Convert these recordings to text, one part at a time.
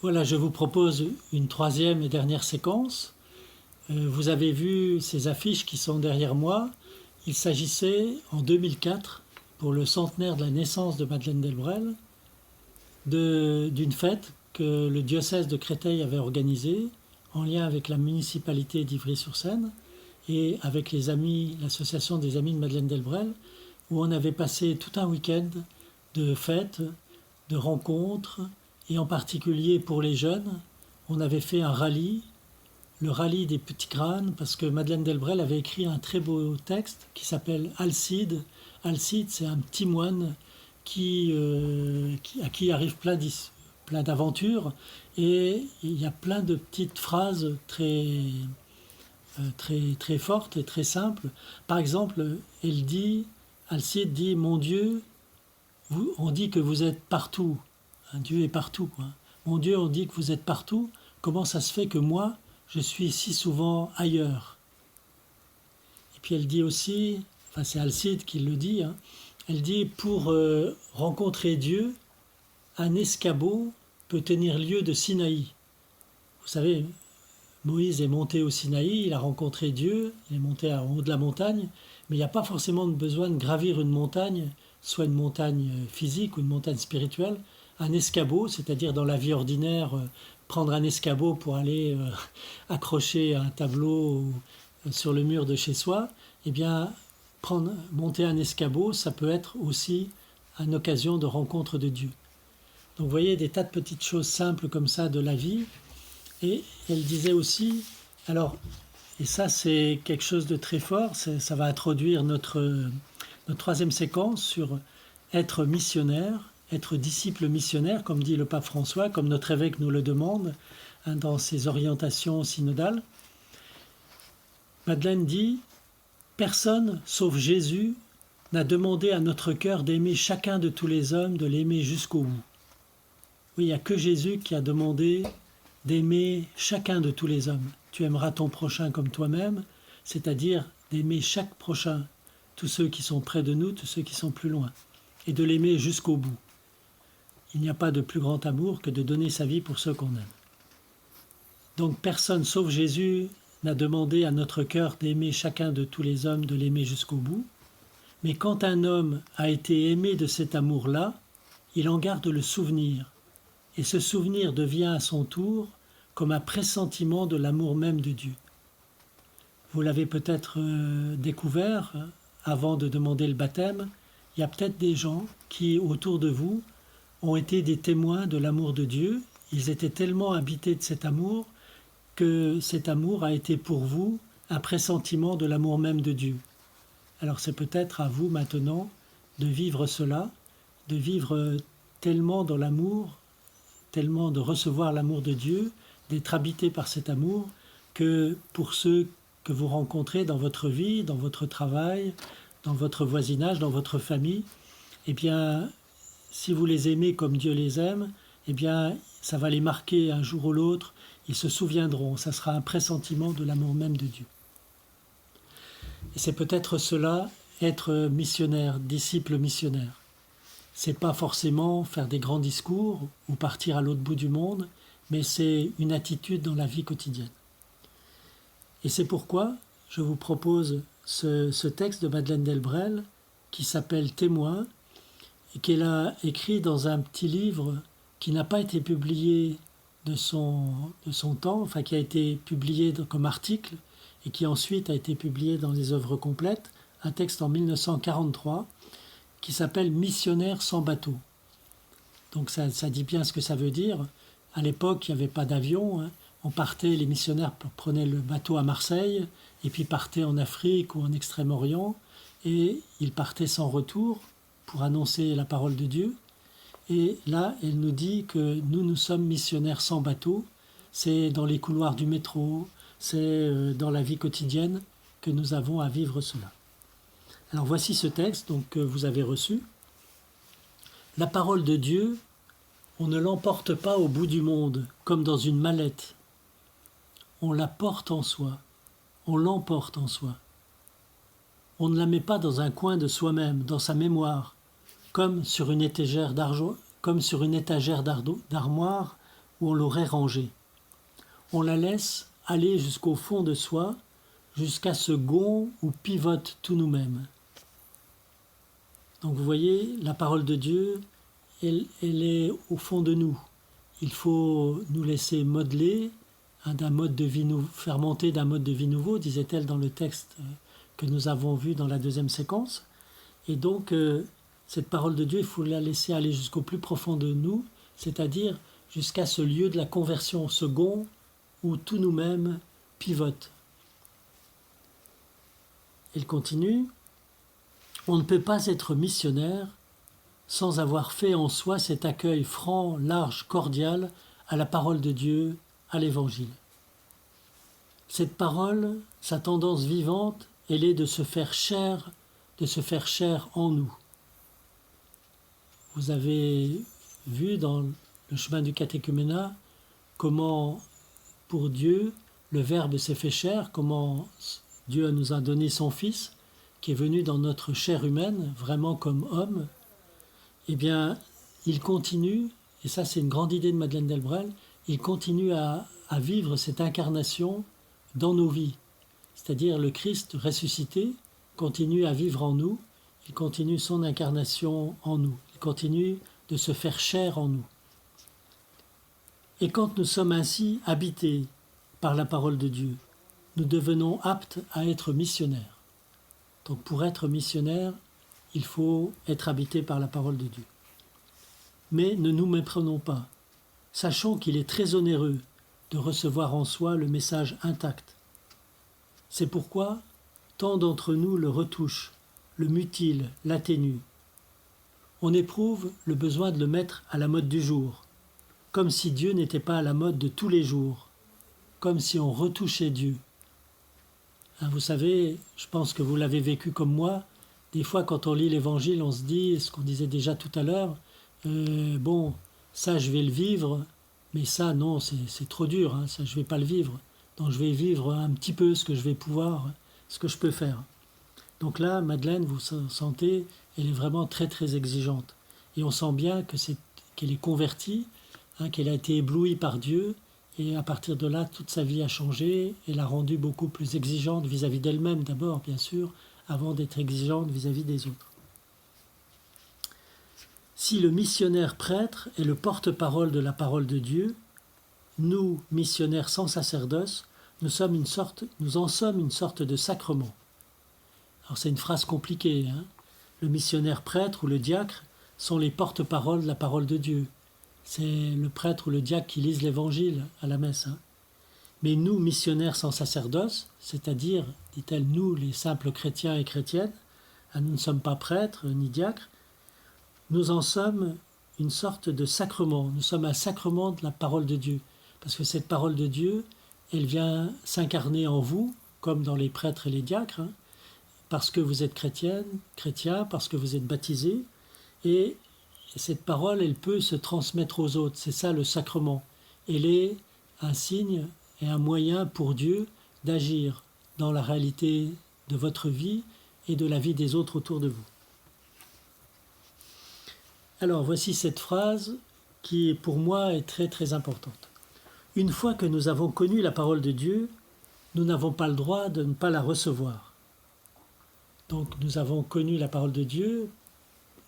Voilà, je vous propose une troisième et dernière séquence. Vous avez vu ces affiches qui sont derrière moi. Il s'agissait en 2004, pour le centenaire de la naissance de Madeleine Delbrel, d'une fête que le diocèse de Créteil avait organisée en lien avec la municipalité d'Ivry-sur-Seine et avec les amis, l'association des amis de Madeleine Delbrel, où on avait passé tout un week-end de fêtes, de rencontres, et en particulier pour les jeunes, on avait fait un rallye, le rallye des petits crânes, parce que Madeleine Delbrel avait écrit un très beau texte qui s'appelle Alcide. Alcide, c'est un petit moine à qui arrive plein d'aventures, et il y a plein de petites phrases très fortes et très simples. Par exemple, Alcide dit, mon Dieu, on dit que vous êtes partout. Dieu est partout, quoi. Mon Dieu, on dit que vous êtes partout. Comment ça se fait que moi, je suis si souvent ailleurs? Et puis elle dit aussi, enfin c'est Alcide qui le dit, hein, elle dit, pour rencontrer Dieu, un escabeau peut tenir lieu de Sinaï. Vous savez, Moïse est monté au Sinaï, il a rencontré Dieu, il est monté en haut de la montagne, mais il n'y a pas forcément besoin de gravir une montagne, soit une montagne physique ou une montagne spirituelle. Un escabeau, c'est-à-dire dans la vie ordinaire, prendre un escabeau pour aller accrocher un tableau sur le mur de chez soi, eh bien, monter un escabeau, ça peut être aussi une occasion de rencontre de Dieu. Donc vous voyez des tas de petites choses simples comme ça de la vie. Et elle disait aussi, alors, et ça c'est quelque chose de très fort, ça va introduire notre troisième séquence sur être missionnaire, être disciple missionnaire, comme dit le pape François, comme notre évêque nous le demande dans ses orientations synodales. Madeleine dit, personne, sauf Jésus, n'a demandé à notre cœur d'aimer chacun de tous les hommes, de l'aimer jusqu'au bout. Oui, il n'y a que Jésus qui a demandé d'aimer chacun de tous les hommes. Tu aimeras ton prochain comme toi-même, c'est-à-dire d'aimer chaque prochain, tous ceux qui sont près de nous, tous ceux qui sont plus loin, et de l'aimer jusqu'au bout. Il n'y a pas de plus grand amour que de donner sa vie pour ceux qu'on aime. Donc personne sauf Jésus n'a demandé à notre cœur d'aimer chacun de tous les hommes, de l'aimer jusqu'au bout. Mais quand un homme a été aimé de cet amour-là, il en garde le souvenir. Et ce souvenir devient à son tour comme un pressentiment de l'amour même de Dieu. Vous l'avez peut-être découvert avant de demander le baptême, il y a peut-être des gens qui, autour de vous, ont été des témoins de l'amour de Dieu. Ils étaient tellement habités de cet amour que cet amour a été pour vous un pressentiment de l'amour même de Dieu. Alors c'est peut-être à vous maintenant de vivre cela, de vivre tellement dans l'amour, tellement de recevoir l'amour de Dieu, d'être habité par cet amour, que pour ceux que vous rencontrez dans votre vie, dans votre travail, dans votre voisinage, dans votre famille, eh bien, si vous les aimez comme Dieu les aime, eh bien, ça va les marquer un jour ou l'autre, ils se souviendront, ça sera un pressentiment de l'amour même de Dieu. Et c'est peut-être cela, être missionnaire, disciple missionnaire. C'est pas forcément faire des grands discours ou partir à l'autre bout du monde, mais c'est une attitude dans la vie quotidienne. Et c'est pourquoi je vous propose ce texte de Madeleine Delbrel qui s'appelle Témoin et qu'elle a écrit dans un petit livre qui n'a pas été publié de son temps, enfin qui a été publié comme article et qui ensuite a été publié dans les œuvres complètes, un texte en 1943 qui s'appelle « Missionnaire sans bateau ». Donc ça dit bien ce que ça veut dire. À l'époque, il n'y avait pas d'avion. Hein. On partait, les missionnaires prenaient le bateau à Marseille et puis partaient en Afrique ou en Extrême-Orient et ils partaient sans retour pour annoncer la parole de Dieu. Et là, elle nous dit que nous sommes missionnaires sans bateau. C'est dans les couloirs du métro, c'est dans la vie quotidienne que nous avons à vivre cela. Alors voici ce texte donc, que vous avez reçu. La parole de Dieu, on ne l'emporte pas au bout du monde, comme dans une mallette. On la porte en soi, on l'emporte en soi. On ne la met pas dans un coin de soi-même, dans sa mémoire, comme sur une étagère d'armoire où on l'aurait rangée. On la laisse aller jusqu'au fond de soi, jusqu'à ce gond où pivote tout nous-mêmes. Donc vous voyez, la parole de Dieu, elle est au fond de nous. Il faut nous laisser modeler d'un mode de vie faire monter d'un mode de vie nouveau, disait-elle dans le texte que nous avons vu dans la deuxième séquence. Et donc, cette parole de Dieu, il faut la laisser aller jusqu'au plus profond de nous, c'est-à-dire jusqu'à ce lieu de la conversion, ce gond où tout nous-mêmes pivote. Il continue, on ne peut pas être missionnaire sans avoir fait en soi cet accueil franc, large, cordial à la parole de Dieu, à l'Évangile. Cette parole, sa tendance vivante, elle est de se faire chair en nous. Vous avez vu dans le chemin du catéchuménat comment, pour Dieu, le Verbe s'est fait chair, comment Dieu nous a donné son Fils, qui est venu dans notre chair humaine, vraiment comme homme. Eh bien, il continue, et ça c'est une grande idée de Madeleine Delbrel, il continue à vivre cette incarnation dans nos vies. C'est-à-dire le Christ ressuscité continue à vivre en nous, il continue son incarnation en nous, il continue de se faire chair en nous. Et quand nous sommes ainsi habités par la parole de Dieu, nous devenons aptes à être missionnaires. Donc pour être missionnaire, il faut être habité par la parole de Dieu. Mais ne nous méprenons pas. Sachons qu'il est très onéreux de recevoir en soi le message intact. C'est pourquoi tant d'entre nous le retouchent, le mutilent, l'atténuent. On éprouve le besoin de le mettre à la mode du jour, comme si Dieu n'était pas à la mode de tous les jours, comme si on retouchait Dieu. Vous savez, je pense que vous l'avez vécu comme moi, des fois quand on lit l'Évangile, on se dit, ce qu'on disait déjà tout à l'heure, bon, ça je vais le vivre, mais ça non, c'est trop dur, hein, ça je vais pas le vivre. Donc je vais vivre un petit peu ce que je vais pouvoir, ce que je peux faire. Donc là, Madeleine, vous sentez, elle est vraiment très très exigeante. Et on sent bien qu'elle est convertie, hein, qu'elle a été éblouie par Dieu, et à partir de là, toute sa vie a changé et l'a rendue beaucoup plus exigeante vis-à-vis d'elle-même d'abord, bien sûr, avant d'être exigeante vis-à-vis des autres. Si le missionnaire prêtre est le porte-parole de la parole de Dieu, nous, missionnaires sans sacerdoce, nous en sommes une sorte de sacrement. Alors c'est une phrase compliquée, hein. Le missionnaire prêtre ou le diacre sont les porte-parole de la parole de Dieu. C'est le prêtre ou le diacre qui lisent l'évangile à la messe. Hein. Mais nous, missionnaires sans sacerdoce, c'est-à-dire, dit-elle, nous, les simples chrétiens et chrétiennes, nous ne sommes pas prêtres ni diacres, nous en sommes une sorte de sacrement. Nous sommes un sacrement de la parole de Dieu. Parce que cette parole de Dieu, elle vient s'incarner en vous, comme dans les prêtres et les diacres, hein, parce que vous êtes chrétien, parce que vous êtes baptisés, et cette parole, elle peut se transmettre aux autres. C'est ça le sacrement. Elle est un signe et un moyen pour Dieu d'agir dans la réalité de votre vie et de la vie des autres autour de vous. Alors voici cette phrase qui pour moi est très très importante. Une fois que nous avons connu la parole de Dieu, nous n'avons pas le droit de ne pas la recevoir. Donc nous avons connu la parole de Dieu,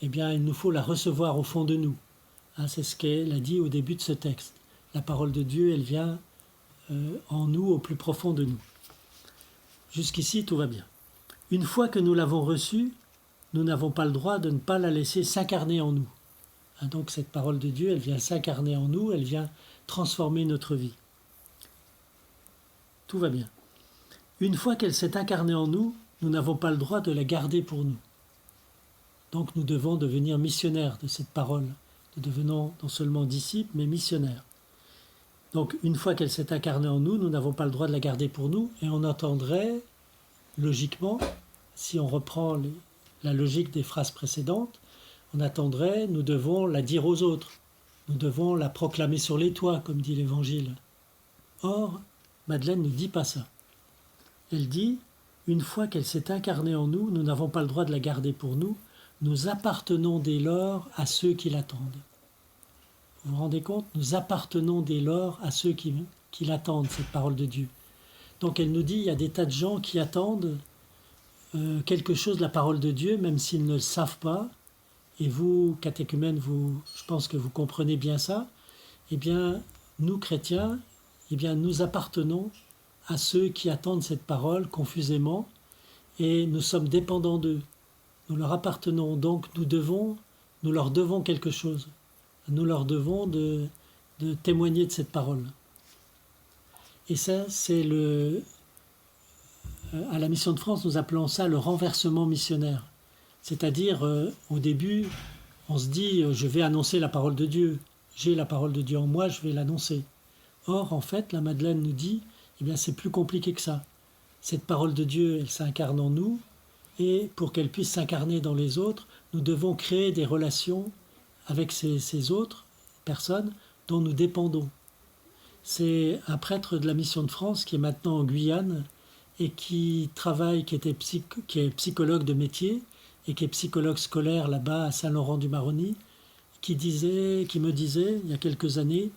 eh bien il nous faut la recevoir au fond de nous. Hein, c'est ce qu'elle a dit au début de ce texte. La parole de Dieu, elle vient en nous, au plus profond de nous. Jusqu'ici, tout va bien. Une fois que nous l'avons reçue, nous n'avons pas le droit de ne pas la laisser s'incarner en nous. Hein, donc cette parole de Dieu, elle vient s'incarner en nous, elle vient transformer notre vie. Tout va bien. Une fois qu'elle s'est incarnée en nous, nous n'avons pas le droit de la garder pour nous. Donc nous devons devenir missionnaires de cette parole. Nous devenons non seulement disciples, mais missionnaires. Donc une fois qu'elle s'est incarnée en nous, nous n'avons pas le droit de la garder pour nous, et on entendrait, logiquement, si on reprend la logique des phrases précédentes, on attendrait, nous devons la dire aux autres. Nous devons la proclamer sur les toits, comme dit l'Évangile. Or, Madeleine ne dit pas ça. Elle dit, une fois qu'elle s'est incarnée en nous, nous n'avons pas le droit de la garder pour nous, nous appartenons dès lors à ceux qui l'attendent. vous vous rendez compte? Nous appartenons dès lors à ceux qui l'attendent, cette parole de Dieu. Donc elle nous dit, il y a des tas de gens qui attendent quelque chose de la parole de Dieu, même s'ils ne le savent pas. Et vous, catéchumènes, je pense que vous comprenez bien ça. Eh bien, nous, chrétiens, eh bien, nous appartenons à ceux qui attendent cette parole confusément, et nous sommes dépendants d'eux. Nous leur appartenons, donc nous leur devons quelque chose. Nous leur devons de témoigner de cette parole. Et ça, c'est à la Mission de France, nous appelons ça le renversement missionnaire. C'est-à-dire, au début, on se dit, je vais annoncer la parole de Dieu. J'ai la parole de Dieu en moi, je vais l'annoncer. Or, en fait, la Madeleine nous dit, eh bien, c'est plus compliqué que ça. Cette parole de Dieu, elle s'incarne en nous, et pour qu'elle puisse s'incarner dans les autres, nous devons créer des relations avec ces autres personnes dont nous dépendons. C'est un prêtre de la Mission de France qui est maintenant en Guyane et qui travaille, qui est psychologue de métier et qui est psychologue scolaire là-bas à Saint-Laurent-du-Maroni, qui me disait, il y a quelques années,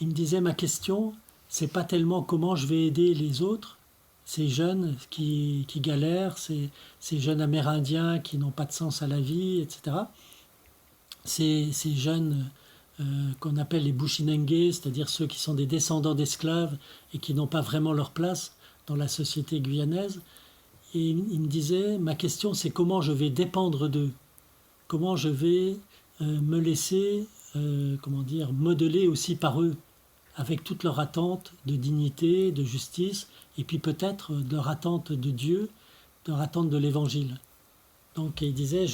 il me disait, ma question, c'est pas tellement comment je vais aider les autres, ces jeunes qui galèrent, ces jeunes amérindiens qui n'ont pas de sens à la vie, etc. Ces jeunes qu'on appelle les Bushinengue, c'est-à-dire ceux qui sont des descendants d'esclaves et qui n'ont pas vraiment leur place dans la société guyanaise. Et il me disait, ma question c'est comment je vais dépendre d'eux, comment je vais me laisser modeler aussi par eux, avec toute leur attente de dignité, de justice, et puis peut-être leur attente de Dieu, leur attente de l'Évangile. Donc il disait,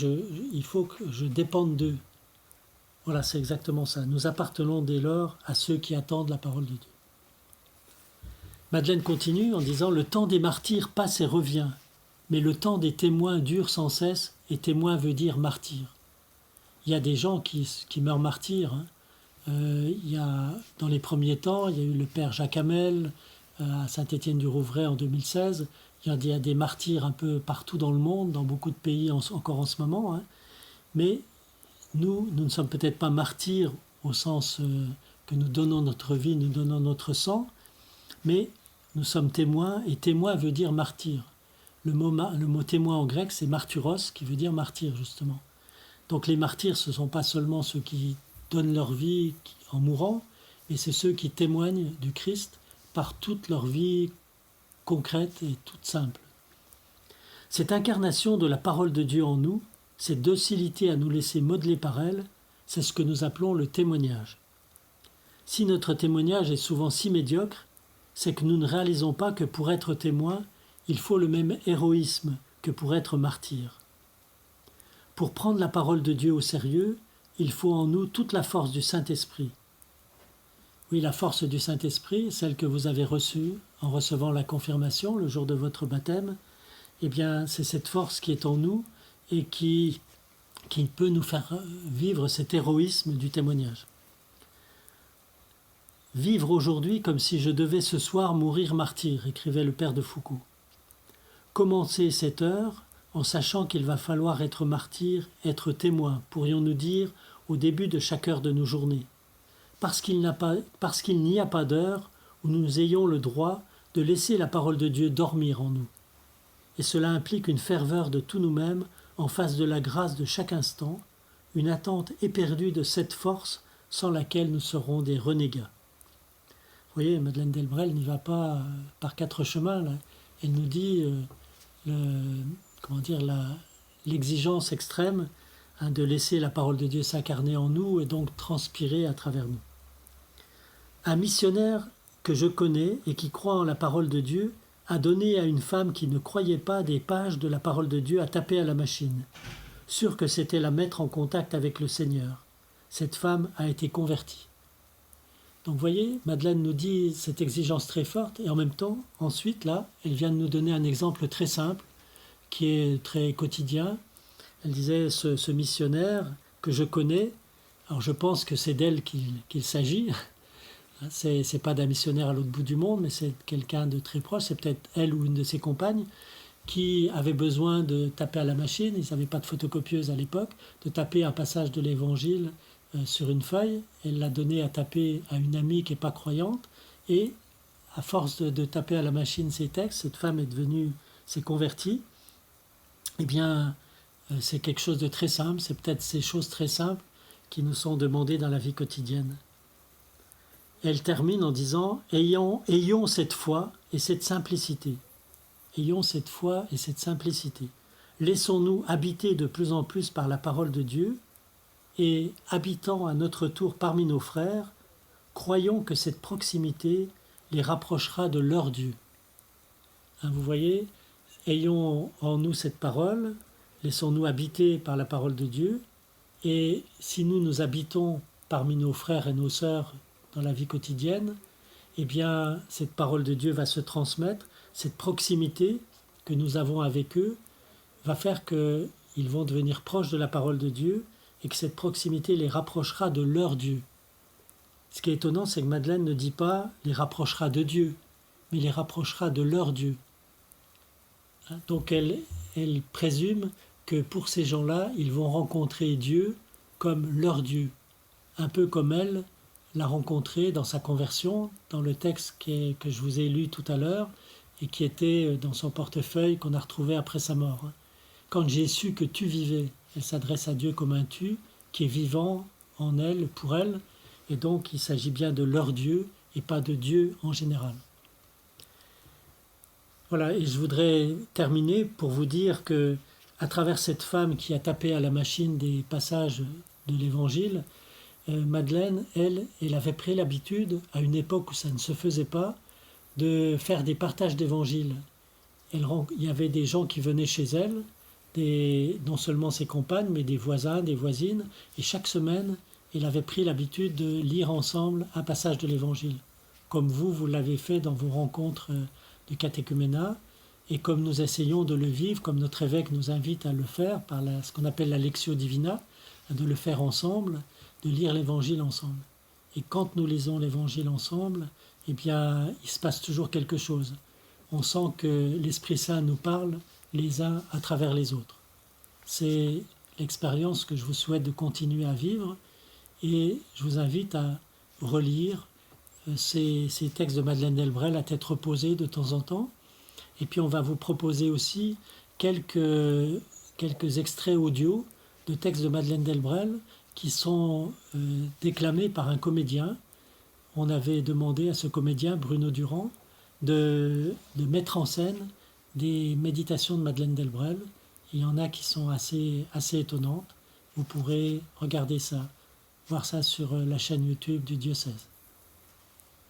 il faut que je dépende d'eux. Voilà, c'est exactement ça. Nous appartenons dès lors à ceux qui attendent la parole de Dieu. Madeleine continue en disant, le temps des martyrs passe et revient, mais le temps des témoins dure sans cesse, et témoin veut dire martyr. Il y a des gens qui meurent martyrs. Dans les premiers temps, il y a eu le père Jacques Hamel à Saint-Étienne-du-Rouvray en 2016. Il y a des martyrs un peu partout dans le monde, dans beaucoup de pays encore en ce moment. Mais nous ne sommes peut-être pas martyrs au sens que nous donnons notre vie, nous donnons notre sang, mais nous sommes témoins, et témoin veut dire martyr. Le mot témoin en grec, c'est martyros, qui veut dire martyr, justement. Donc les martyrs, ce ne sont pas seulement ceux qui donnent leur vie en mourant, mais c'est ceux qui témoignent du Christ par toute leur vie concrète et toute simple. Cette incarnation de la parole de Dieu en nous, cette docilité à nous laisser modeler par elle, c'est ce que nous appelons le témoignage. Si notre témoignage est souvent si médiocre, c'est que nous ne réalisons pas que pour être témoin, il faut le même héroïsme que pour être martyr. Pour prendre la parole de Dieu au sérieux, il faut en nous toute la force du Saint-Esprit. Oui, la force du Saint-Esprit, celle que vous avez reçue en recevant la confirmation le jour de votre baptême, eh bien, c'est cette force qui est en nous et qui peut nous faire vivre cet héroïsme du témoignage. Vivre aujourd'hui comme si je devais ce soir mourir martyr, écrivait le père de Foucault. Commencer cette heure en sachant qu'il va falloir être martyr, être témoin, pourrions-nous dire, au début de chaque heure de nos journées. Parce qu'il n'y a pas d'heure où nous ayons le droit de laisser la parole de Dieu dormir en nous. Et cela implique une ferveur de tout nous-mêmes en face de la grâce de chaque instant, une attente éperdue de cette force sans laquelle nous serons des renégats. Vous voyez, Madeleine Delbrel n'y va pas par quatre chemins. Là. Elle nous dit l'exigence extrême de laisser la parole de Dieu s'incarner en nous et donc transpirer à travers nous. Un missionnaire que je connais et qui croit en la parole de Dieu a donné à une femme qui ne croyait pas des pages de la parole de Dieu à taper à la machine, sûr que c'était la mettre en contact avec le Seigneur. Cette femme a été convertie. Donc vous voyez, Madeleine nous dit cette exigence très forte et en même temps, ensuite là, elle vient de nous donner un exemple très simple qui est très quotidien. Elle disait ce missionnaire que je connais, alors je pense que c'est d'elle qu'il s'agit. C'est pas d'un missionnaire à l'autre bout du monde, mais c'est quelqu'un de très proche, c'est peut-être elle ou une de ses compagnes qui avait besoin de taper à la machine, ils n'avaient pas de photocopieuse à l'époque, de taper un passage de l'Évangile sur une feuille, elle l'a donné à taper à une amie qui n'est pas croyante, et à force de taper à la machine ces textes, cette femme s'est convertie. Eh bien, c'est quelque chose de très simple, c'est peut-être ces choses très simples qui nous sont demandées dans la vie quotidienne. Elle termine en disant « Ayons cette foi et cette simplicité. Ayons cette foi et cette simplicité. Laissons-nous habiter de plus en plus par la parole de Dieu et, habitant à notre tour parmi nos frères, croyons que cette proximité les rapprochera de leur Dieu. » Vous voyez, ayons en nous cette parole, laissons-nous habiter par la parole de Dieu, et si nous habitons parmi nos frères et nos sœurs dans la vie quotidienne, eh bien, cette parole de Dieu va se transmettre, cette proximité que nous avons avec eux va faire qu'ils vont devenir proches de la parole de Dieu et que cette proximité les rapprochera de leur Dieu. Ce qui est étonnant, c'est que Madeleine ne dit pas les rapprochera de Dieu, mais les rapprochera de leur Dieu. Donc elle présume que pour ces gens-là, ils vont rencontrer Dieu comme leur Dieu, un peu comme elle l'a rencontré dans sa conversion, dans le texte que je vous ai lu tout à l'heure et qui était dans son portefeuille qu'on a retrouvé après sa mort. Quand j'ai su que tu vivais, elle s'adresse à Dieu comme un tu qui est vivant en elle, pour elle, et donc il s'agit bien de leur Dieu et pas de Dieu en général. Voilà, et je voudrais terminer pour vous dire que à travers cette femme qui a tapé à la machine des passages de l'Évangile, Madeleine, elle avait pris l'habitude, à une époque où ça ne se faisait pas, de faire des partages d'Évangile. Il y avait des gens qui venaient chez elle, non seulement ses compagnes, mais des voisins, des voisines, et chaque semaine, elle avait pris l'habitude de lire ensemble un passage de l'Évangile, comme vous l'avez fait dans vos rencontres de catéchuménat, et comme nous essayons de le vivre, comme notre évêque nous invite à le faire par ce qu'on appelle la Lectio Divina, de le faire ensemble, de lire l'Évangile ensemble. Et quand nous lisons l'Évangile ensemble, eh bien, il se passe toujours quelque chose. On sent que l'Esprit Saint nous parle les uns à travers les autres. C'est l'expérience que je vous souhaite de continuer à vivre, et je vous invite à relire ces textes de Madeleine Delbrel à tête reposée de temps en temps. Et puis on va vous proposer aussi quelques extraits audio de textes de Madeleine Delbrel qui sont déclamés par un comédien. On avait demandé à ce comédien, Bruno Durand, de mettre en scène des méditations de Madeleine Delbrel. Il y en a qui sont assez étonnantes. Vous pourrez regarder ça, voir ça sur la chaîne YouTube du diocèse.